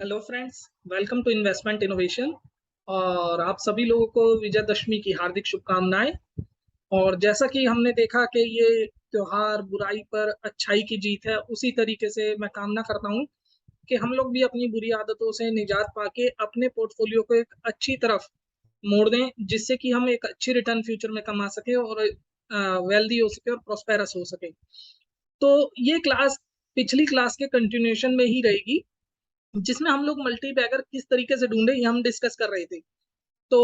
Hello friends, welcome to investment innovation. और आप सभी लोगों को विजयदशमी की हार्दिक शुभकामनाएं। और जैसा कि हमने देखा कि ये त्योहार बुराई पर अच्छाई की जीत है, उसी तरीके से मैं कामना करता हूं कि हम लोग भी अपनी बुरी आदतों से निजात पाके अपने पोर्टफोलियो को एक अच्छी तरफ मोड़ दें, जिससे कि हम एक अच्छी रिटर्न फ्यूचर में कमा सके और वेल्दी हो सके और प्रोस्पेरस हो सके। तो ये क्लास पिछली क्लास के कंटिन्यूएशन में ही रहेगी, जिसमें हम लोग मल्टी बैगर किस तरीके से ढूंढे ये हम डिस्कस कर रहे थे। तो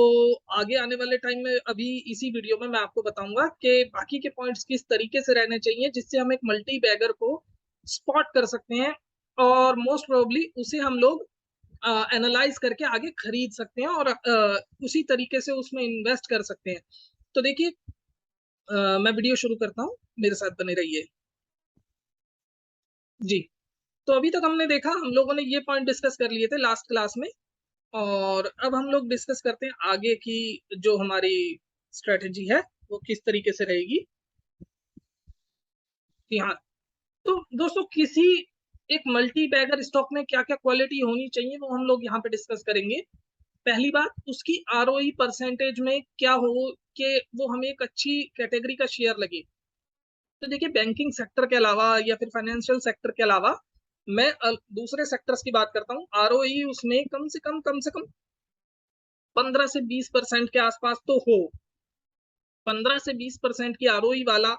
आगे आने वाले टाइम में अभी इसी वीडियो में मैं आपको बताऊंगा कि बाकी के पॉइंट्स किस तरीके से रहने चाहिए, जिससे हम एक मल्टी बैगर को स्पॉट कर सकते हैं और मोस्ट प्रोबेबली उसे हम लोग एनालाइज करके आगे खरीद सकते हैं और उसी तरीके से उसमें इन्वेस्ट कर सकते हैं। तो देखिए, मैं वीडियो शुरू करता हूँ, मेरे साथ बने रहिए जी। तो अभी तक हमने देखा, हम लोगों ने ये पॉइंट डिस्कस कर लिए थे लास्ट क्लास में। और अब हम लोग डिस्कस करते हैं आगे की जो हमारी स्ट्रेटेजी है वो किस तरीके से रहेगी। कि हाँ, तो दोस्तों किसी एक मल्टी बैगर स्टॉक में क्या क्या क्वालिटी होनी चाहिए वो हम लोग यहाँ पे डिस्कस करेंगे। पहली बात, उसकी आरओई परसेंटेज में क्या हो कि वो हमें एक अच्छी कैटेगरी का शेयर लगे। तो देखिए, बैंकिंग सेक्टर के अलावा या फिर फाइनेंशियल सेक्टर के अलावा मैं दूसरे सेक्टर्स की बात करता हूँ। आरओई उसमें कम से कम 15 से 20% के आसपास तो हो। 15 से 20% की आरओई वाला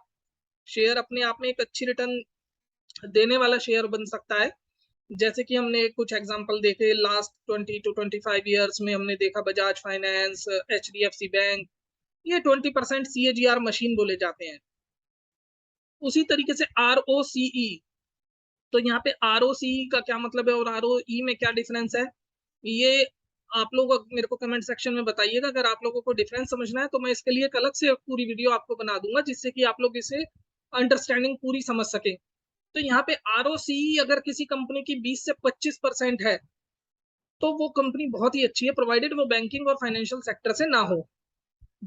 शेयर अपने आप में एक अच्छी रिटर्न देने वाला शेयर बन सकता है। जैसे कि हमने कुछ एग्जांपल देखे लास्ट 20 to 25 ईयर्स में, हमने देखा बजाज फाइनेंस, एचडीएफसी बैंक, ये 20% सीएजीआर मशीन बोले जाते हैं। उसी तरीके से आरओसीई, तो यहाँ पे आरओसीई का क्या मतलब है और आरओई में क्या डिफरेंस है, ये आप लोग मेरे को कमेंट सेक्शन में बताइएगा। अगर आप लोगों को डिफरेंस समझना है तो मैं इसके लिए एक अलग से पूरी वीडियो आपको बना दूंगा, जिससे कि आप लोग इसे अंडरस्टैंडिंग पूरी समझ सके। तो यहाँ पे आरओसीई अगर किसी कंपनी की 20 से 25% है तो वो कंपनी बहुत ही अच्छी है, प्रोवाइडेड वो बैंकिंग और फाइनेंशियल सेक्टर से ना हो।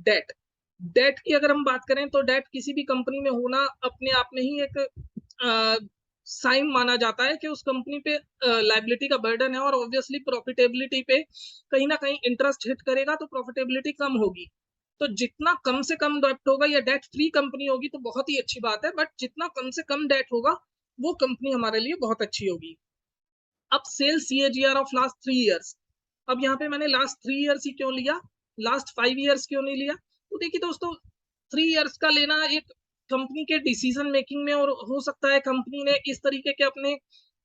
डेट डेट की अगर हम बात करें तो डेट किसी भी कंपनी में होना अपने आप में ही एक साइन माना जाता है कि उस कंपनी पे लाइबिलिटी का बर्डन है, और ऑब्वियसली प्रॉफिटेबिलिटी पे कहीं ना कहीं इंटरेस्ट हिट करेगा तो प्रॉफिटेबिलिटी कम होगी। तो जितना कम से कम डेट होगा या डेट फ्री कंपनी होगी तो बहुत ही अच्छी बात है, बट जितना कम से कम डेट होगा वो कंपनी हमारे लिए बहुत अच्छी होगी। अब sale CAGR of last 3 years, अब यहाँ पे मैंने लास्ट 3 ईयर्स ही क्यों लिया, लास्ट 5 ईयर्स क्यों नहीं लिया? तो देखिए दोस्तों, 3 ईयर्स का लेना एक कंपनी के डिसीजन मेकिंग में, और हो सकता है कंपनी ने इस तरीके के अपने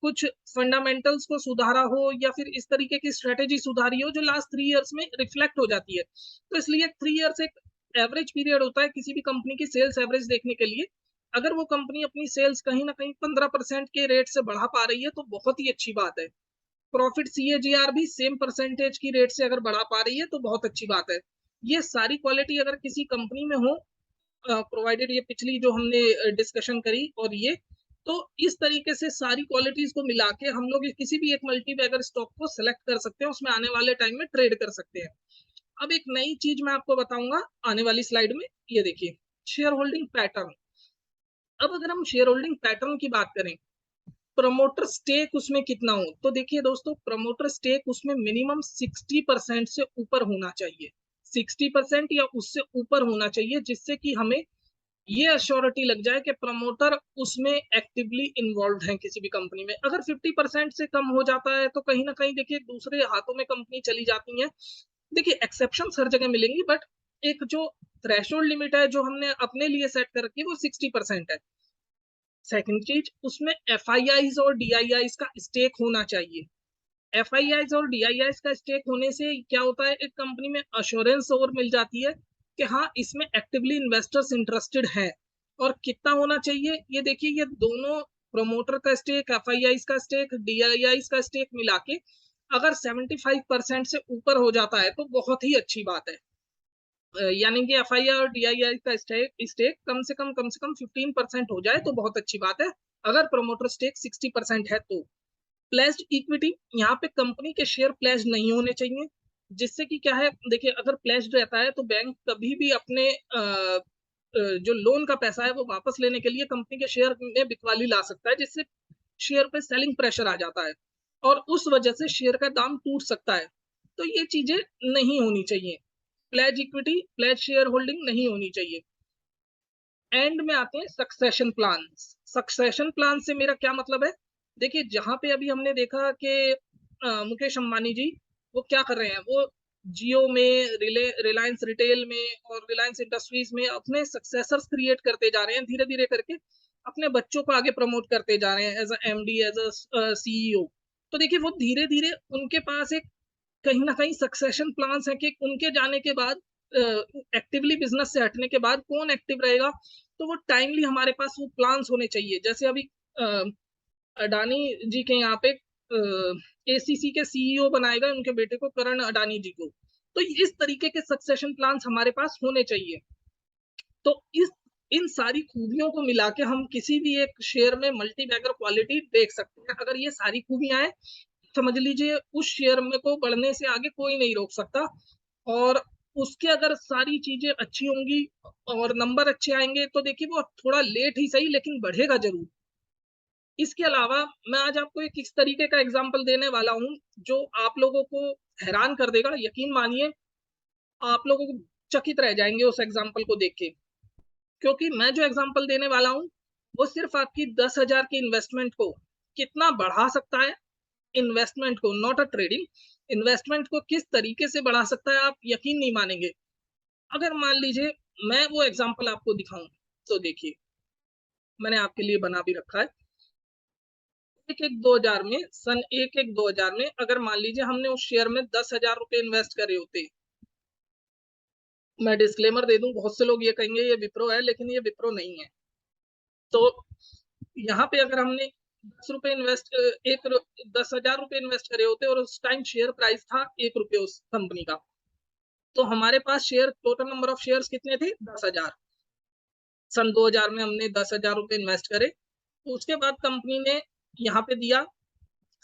कुछ फंडामेंटल्स को सुधारा हो या फिर इस तरीके की स्ट्रेटेजी सुधारी हो जो लास्ट 3 ईयर्स में रिफ्लेक्ट हो जाती है। तो इसलिए 3 ईयर्स एक एवरेज पीरियड होता है किसी भी कंपनी की सेल्स एवरेज देखने के लिए। अगर वो कंपनी अपनी सेल्स कहीं ना कहीं 15% के रेट से बढ़ा पा रही है तो बहुत ही अच्छी बात है। प्रॉफिट सीएजीआर भी सेम परसेंटेज की रेट से अगर बढ़ा पा रही है तो बहुत अच्छी बात है। ये सारी क्वालिटी अगर किसी कंपनी में हो, प्रोवाइडेड ये पिछली जो हमने डिस्कशन करी और ये, तो इस तरीके से सारी क्वालिटीज को मिला के हम लोग किसी भी एक मल्टी बैगर स्टॉक को सिलेक्ट कर सकते हैं, उसमें आने वाले टाइम में ट्रेड कर सकते हैं। अब एक नई चीज मैं आपको बताऊंगा आने वाली स्लाइड में, ये देखिए, शेयर होल्डिंग पैटर्न। अब अगर हम शेयर होल्डिंग पैटर्न की बात करें, प्रमोटर स्टेक उसमें कितना हो, तो देखिए दोस्तों, प्रमोटर स्टेक उसमें मिनिमम 60% से ऊपर होना चाहिए। 60% या उससे ऊपर होना चाहिए, जिससे कि हमें ये अश्योरिटी लग जाए कि प्रमोटर उसमें एक्टिवली इन्वॉल्व है किसी भी कंपनी में। अगर 50% से कम हो जाता है तो कहीं ना कहीं देखिए दूसरे हाथों में कंपनी चली जाती है। देखिए, एक्सेप्शन हर जगह मिलेंगी, बट एक जो थ्रेशोल्ड लिमिट है जो हमने अपने लिए सेट कर रखी है वो 60% है। सेकंड चीज, उसमें एफआईआईज और डीआईआईज का स्टेक होना चाहिए। एफआईआईज और डीआईआईज का स्टेक होने से क्या होता है, एक कंपनी में अश्योरेंस और मिल जाती है कि हाँ, इसमें एक्टिवली इन्वेस्टर्स इंटरेस्टेड हैं। और कितना होना चाहिए, ये देखिए, ये दोनों प्रोमोटर का स्टेक, एफआईआईज का स्टेक, डीआईआईज का स्टेक मिला के अगर 75% से ऊपर हो जाता है तो बहुत ही अच्छी बात है। यानी कि एफआईआई और डीआईआई का स्टेक कम से कम 15% हो जाए तो बहुत अच्छी बात है। अगर प्रमोटर स्टेक 60% है तो प्लेस्ड इक्विटी, यहाँ पे कंपनी के शेयर प्लेस्ड नहीं होने चाहिए। जिससे कि क्या है, देखिए, अगर प्लेस्ड रहता है तो बैंक कभी भी अपने जो लोन का पैसा है वो वापस लेने के लिए कंपनी के शेयर में बिकवाली ला सकता है, जिससे शेयर पे सेलिंग प्रेशर आ जाता है। और उस वजह से शेयर का दाम टूट सकता है। तो ये चीजें नहीं होनी चाहिए। Pledge equity, pledge share holding नहीं होनी चाहिए। एंड में आते हैं सक्सेशन प्लान। सक्सेशन प्लान से मेरा क्या मतलब है, देखिए जहां पे अभी हमने देखा कि मुकेश अंबानी जी वो क्या कर रहे हैं, वो जियो में, रिलायंस रिटेल में और रिलायंस इंडस्ट्रीज में अपने सक्सेसर्स क्रिएट करते जा रहे हैं धीरे धीरे करके, अपने बच्चों को आगे प्रमोट करते जा रहे हैं as a MD, as a CEO. तो देखिए वो धीरे धीरे उनके पास एक कहीं ना कहीं सक्सेशन प्लान्स है कि उनके जाने के बाद, एक्टिवली बिजनेस से हटने के बाद कौन एक्टिव रहेगा, तो वो टाइमली हमारे पास वो प्लान्स होने चाहिए। जैसे अभी अडानी जी के यहाँ पे एसीसी के सीईओ बनाएगा उनके बेटे को, करण अडानी जी को। तो इस तरीके के सक्सेशन प्लान्स हमारे पास होने चाहिए। तो इन सारी खूबियों को मिला के हम किसी भी एक शेयर में मल्टी बैगर क्वालिटी देख सकते हैं। अगर ये सारी खूबियां हैं, समझ लीजिए उस शेयर में को बढ़ने से आगे कोई नहीं रोक सकता। और उसके अगर सारी चीजें अच्छी होंगी और नंबर अच्छे आएंगे तो देखिए वो थोड़ा लेट ही सही लेकिन बढ़ेगा जरूर। इसके अलावा मैं आज आपको एक इस तरीके का एग्जाम्पल देने वाला हूँ जो आप लोगों को हैरान कर देगा। यकीन मानिए आप लोगों को चकित रह जाएंगे उस एग्जाम्पल को देख के, क्योंकि मैं जो एग्जाम्पल देने वाला हूँ वो सिर्फ आपकी 10,000 की इन्वेस्टमेंट को कितना बढ़ा सकता है। इन्वेस्टमेंट को, नॉट अ ट्रेडिंग, इन्वेस्टमेंट को किस तरीके से बढ़ा सकता है आप यकीन नहीं मानेंगे। अगर मान लीजिए मैं वो एग्जाम्पल आपको दिखाऊं, तो देखिए मैंने आपके लिए बना भी रखा है। 1/1/2000 में, सन 1/1/2000 में अगर मान लीजिए हमने उस शेयर में 10,000 रुपए इन्वेस्ट करे होते। मैं डिस्क्लेमर दे दूं, बहुत से लोग ये कहेंगे ये विप्रो है, लेकिन ये विप्रो नहीं है। तो यहाँ पे अगर हमने 10 रुपए इन्वेस्ट, 10,000 रुपए इन्वेस्ट करे होते और उस टाइम शेयर प्राइस था 1 रुपये उस कंपनी का, तो हमारे पास share, total number of shares कितने थे, 10,000। सन 2000 में हमने 10,000 रुपए इन्वेस्ट करे। उसके बाद कंपनी ने यहाँ पे दिया,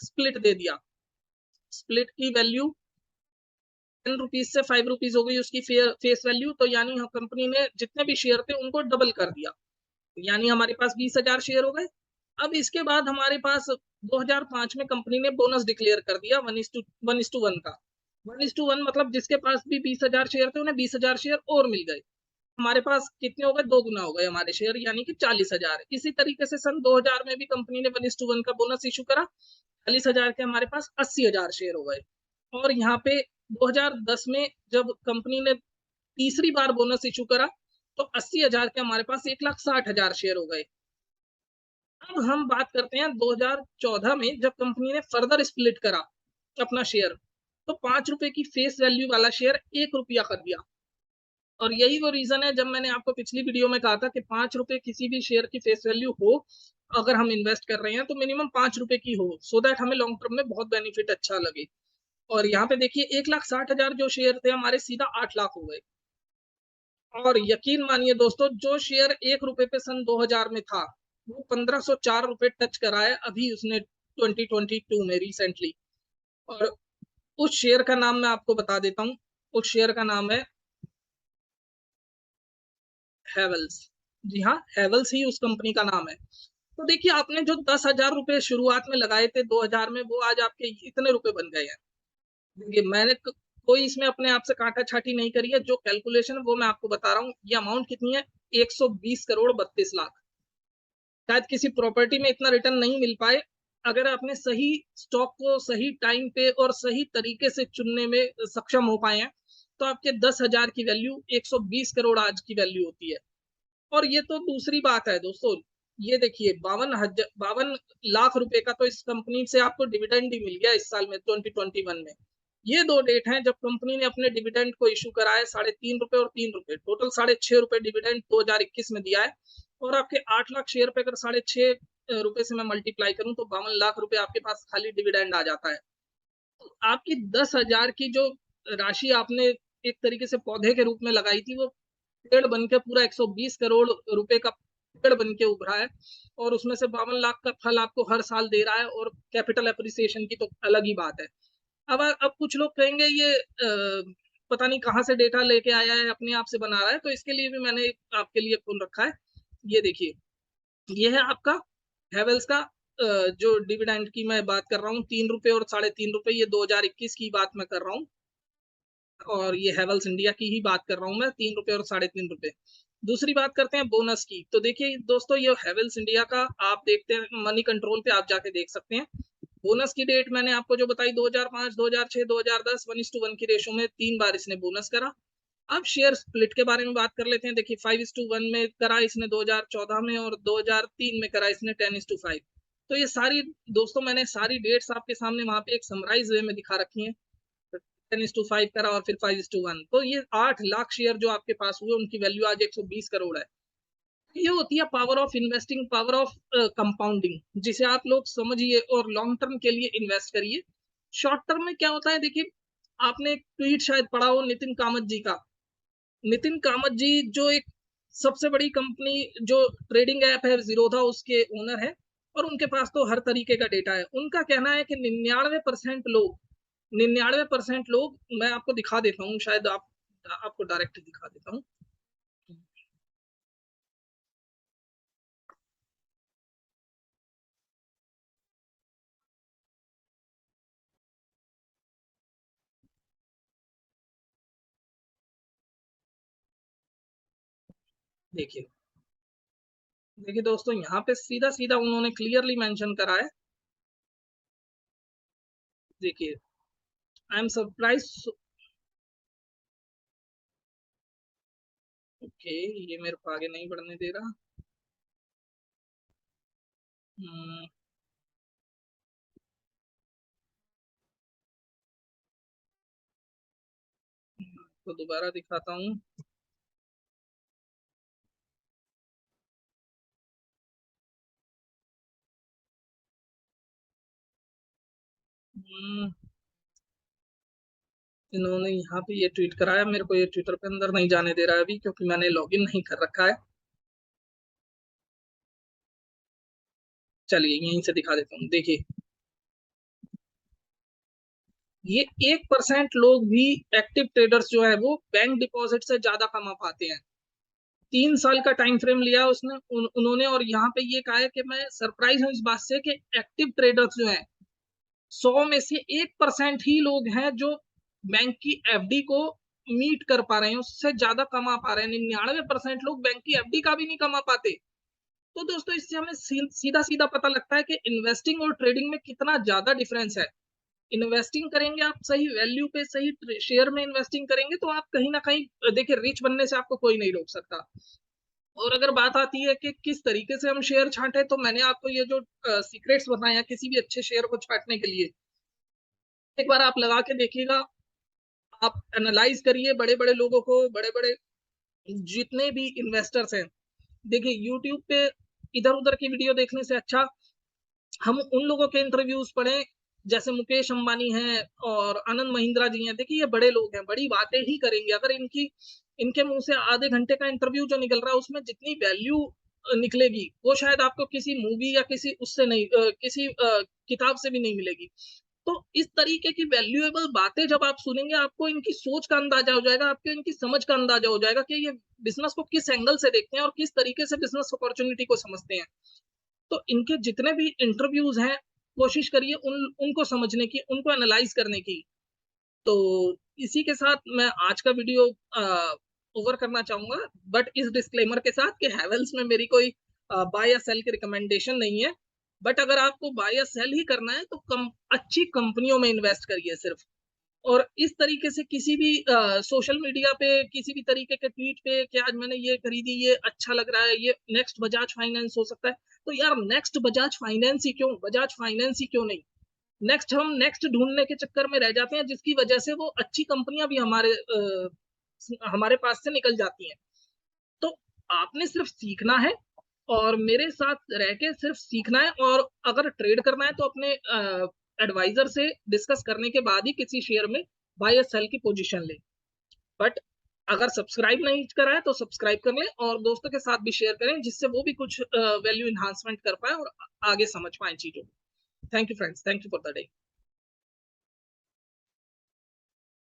स्प्लिट दे दिया। स्प्लिट की वैल्यू 10 रुपीज से 5 रुपीज हो गई उसकी फेस वैल्यू। तो यानी कंपनी ने जितने भी शेयर थे उनको डबल कर दिया, यानी हमारे पास 20,000 शेयर हो गए। अब इसके बाद हमारे पास 2005 में कंपनी ने बोनस डिक्लेयर कर दिया 1:1 का। 1:1 मतलब जिसके पास भी 20,000 शेयर थे उन्हें 20,000 शेयर और मिल गए। हमारे पास कितने हो गए, 2 गुना हो गए हमारे शेयर, यानी कि 40,000। इसी तरीके से सन 2000 में भी कंपनी ने 1:1 का बोनस इशू करा, 40,000 के हमारे पास 80,000 शेयर हो गए। और यहाँ पे 2010 में जब कंपनी ने तीसरी बार बोनस इशू करा तो 80,000 के हमारे पास 1,60,000 शेयर हो गए। अब हम बात करते हैं 2014 में जब कंपनी ने फर्दर स्प्लिट करा अपना शेयर, तो 5 रुपए की फेस वैल्यू वाला शेयर 1 रुपया कर दिया। और यही वो रीजन है जब मैंने आपको पिछली वीडियो में कहा था कि 5 रुपए किसी भी शेयर की फेस वैल्यू हो, अगर हम इन्वेस्ट कर रहे हैं तो मिनिमम 5 रुपए की हो, सो दैट हमें लॉन्ग टर्म में बहुत बेनिफिट अच्छा लगे। और यहाँ पे देखिए 1,60,000 जो शेयर थे हमारे सीधा 8 लाख हो गए। और यकीन मानिए दोस्तों, जो शेयर 1 रुपए पे सन 2000 में था वो 1,504 रुपए टच करा है अभी उसने 2022 में रिसेंटली। और उस शेयर का नाम मैं आपको बता देता हूँ, उस शेयर का नाम है हैवेल्स। जी हाँ, हैवेल्स ही उस कंपनी का नाम है। तो देखिए आपने जो 10,000 रुपए शुरुआत में लगाए थे 2000 में, वो आज आपके इतने रुपए बन गए हैं। देखिए मैंने कोई इसमें अपने आप से कांटा छाटी नहीं करी है, जो कैलकुलेशन है वो मैं आपको बता रहा हूँ। ये अमाउंट कितनी है, 120 करोड़ 32 लाख। शायद किसी प्रॉपर्टी में इतना रिटर्न नहीं मिल पाए। अगर आपने सही स्टॉक को सही टाइम पे और सही तरीके से चुनने में सक्षम हो पाए हैं, तो आपके 10,000 की वैल्यू 120 करोड़ आज की वैल्यू होती है। और ये तो दूसरी बात है दोस्तों, ये देखिए 52 लाख रुपए का तो इस कंपनी से आपको डिविडेंड ही मिल गया इस साल में 2021 में। ये 2 डेट हैं जब कंपनी ने अपने डिविडेंड को इशू करा है, 3.5 रुपए और 3 रुपए, टोटल 6.5 रुपए डिविडेंड 2021 में दिया है। और आपके 8 लाख शेयर पे अगर 6.5 रुपए से मैं मल्टीप्लाई करूं तो 52 लाख रुपए आपके पास खाली डिविडेंड आ जाता है। तो आपकी 10,000 की जो राशि आपने एक तरीके से पौधे के रूप में लगाई थी, वो पेड़ बन के पूरा 120 करोड़ रुपए का पेड़ बन के उभरा है। और उसमें से 52 लाख का फल आपको हर साल दे रहा है। और कैपिटल एप्रिसिएशन की तो अलग ही बात है। अब कुछ लोग कहेंगे ये पता नहीं कहाँ से डेटा लेके आया है, अपने आप से बना रहा है, तो इसके लिए भी मैंने आपके लिए खोल रखा है। ये देखिए, ये है आपका हैवेल्स का जो डिविडेंड की मैं बात कर रहा हूँ, 3 रुपए और 3.5 रुपए, ये 2021 की बात मैं कर रहा हूँ। और ये हैवेल्स इंडिया की ही बात कर रहा हूँ मैं, 3 रुपए और 3.5 रुपए। दूसरी बात करते हैं बोनस की। तो देखिए दोस्तों, ये हैवेल्स इंडिया का आप देखते हैं मनी कंट्रोल पे आप जाके देख सकते हैं। बोनस की डेट मैंने आपको जो बताई 2005, 2006, 2010 1:1 की रेशो में 3 बार इसने बोनस करा। अब शेयर स्प्लिट के बारे में बात कर लेते हैं। देखिए 5:1 में करा इसने 2014 में, और 2003 में करा इसने 10:5। तो ये सारी दोस्तों मैंने सारी डेट्स आपके सामने वहां पे एक समराइज वे में दिखा रखी हैं। 10:5 करा और फिर 5:1। तो ये 8 लाख शेयर जो आपके पास हुए, उनकी वैल्यू आज 120 करोड़ है। ये होती है power of investing, power of compounding, जिसे आप लोग समझिए और लॉन्ग टर्म के लिए इन्वेस्ट करिए। शॉर्ट टर्म में क्या होता है, देखिए आपने एक ट्वीट शायद पढ़ा हो नितिन कामत जी का। नितिन कामत जी जो एक सबसे बड़ी कंपनी जो ट्रेडिंग ऐप है जीरोधा, उसके ओनर है, और उनके पास तो हर तरीके का डेटा है। उनका कहना है कि 99% लोग, मैं आपको दिखा देता हूँ, शायद आपको डायरेक्ट दिखा देता हूँ। देखिए देखिए दोस्तों, यहाँ पे सीधा सीधा उन्होंने क्लियरली मेंशन करा है। देखिए, आई एम सरप्राइज। ओके, ये मेरे को आगे नहीं बढ़ने दे रहा। हम्म, तो दोबारा दिखाता हूँ। हम्म, इन्होंने यहाँ पे ये ट्वीट कराया, मेरे को ये ट्विटर पे अंदर नहीं जाने दे रहा है अभी, क्योंकि मैंने लॉगिन नहीं कर रखा है। चलिए यहीं से दिखा देता हूँ। देखिए, ये 1% लोग भी, एक्टिव ट्रेडर्स जो है वो बैंक डिपॉजिट से ज्यादा कमा पाते हैं। 3 साल का टाइम फ्रेम लिया उसने उन्होंने, और यहाँ पे ये कहा है कि मैं सरप्राइज हूँ इस बात से कि एक्टिव ट्रेडर्स जो है 100 में से 1% ही लोग हैं जो बैंक की एफडी को मीट कर पा रहे हैं, उससे ज्यादा कमा पा रहे हैं। 99% लोग बैंक की एफडी का भी नहीं कमा पाते। तो दोस्तों, इससे हमें सीधा सीधा पता लगता है कि इन्वेस्टिंग और ट्रेडिंग में कितना ज्यादा डिफरेंस है। इन्वेस्टिंग करेंगे आप सही वैल्यू पे, सही शेयर में इन्वेस्टिंग करेंगे, तो आप कहीं ना कहीं देखिए रिच बनने से आपको कोई नहीं रोक सकता। और अगर बात आती है कि किस तरीके से हम शेयर छांटे, तो मैंने आपको ये जो सीक्रेट्स बताए हैं किसी भी अच्छे शेयर को छांटने के लिए, एक बार आप लगा के देखिएगा। आप एनालाइज करिए बड़े बड़े लोगों को, बड़े बड़े जितने भी इन्वेस्टर्स हैं। देखिए यूट्यूब पे इधर उधर की वीडियो देखने से अच्छा हम उन लोगों के इंटरव्यूज पढ़ें, जैसे मुकेश अंबानी हैं और आनंद महिंद्रा जी हैं। देखिए ये बड़े लोग हैं, बड़ी बातें ही करेंगे। अगर इनके मुंह से आधे घंटे का इंटरव्यू जो निकल रहा है, उसमें जितनी वैल्यू निकलेगी, वो शायद आपको किसी मूवी या किसी उससे नहीं, किसी किताब से भी नहीं मिलेगी। तो इस तरीके की वैल्यूएबल बातें जब आप सुनेंगे, आपको इनकी सोच का अंदाजा हो जाएगा, आपको इनकी समझ का अंदाजा हो जाएगा कि ये बिजनेस को किस एंगल से देखते हैं और किस तरीके से बिजनेस अपॉर्चुनिटी को समझते हैं। तो इनके जितने भी इंटरव्यूज हैं, कोशिश करिए उनको समझने की, उनको एनालाइज करने की। तो इसी के साथ मैं आज का वीडियो ओवर करना चाहूंगा, बट इस डिस्क्लेमर के साथ कि हैवेल्स में मेरी कोई बाय या सेल की रिकमेंडेशन नहीं है। बट अगर आपको बाय या सेल ही करना है, तो अच्छी कंपनियों में इन्वेस्ट करिए सिर्फ। और इस तरीके से किसी भी सोशल मीडिया पे किसी भी तरीके के ट्वीट पे कि आज मैंने ये खरीदी, ये अच्छा लग रहा है, ये नेक्स्ट बजाज फाइनेंस हो सकता है, तो यार नेक्स्ट बजाज फाइनेंस ही क्यों, बजाज फाइनेंस ही क्यों नहीं। हम नेक्स्ट ढूंढने के चक्कर में रह जाते हैं, जिसकी वजह से वो अच्छी कंपनियां भी हमारे पास से निकल जाती हैं। तो आपने सिर्फ सीखना है, और मेरे साथ रह के सिर्फ सीखना है। और अगर ट्रेड करना है, तो अपने एडवाइजर से डिस्कस करने के बाद ही किसी शेयर में बाय या सेल की पोजीशन ले। बट अगर सब्सक्राइब नहीं करा है, तो सब्सक्राइब कर लें और दोस्तों के साथ भी शेयर करें, जिससे वो भी कुछ वैल्यू इन्हांसमेंट कर पाए और आगे समझ पाए चीजों को। Thank you friends, thank you for the day.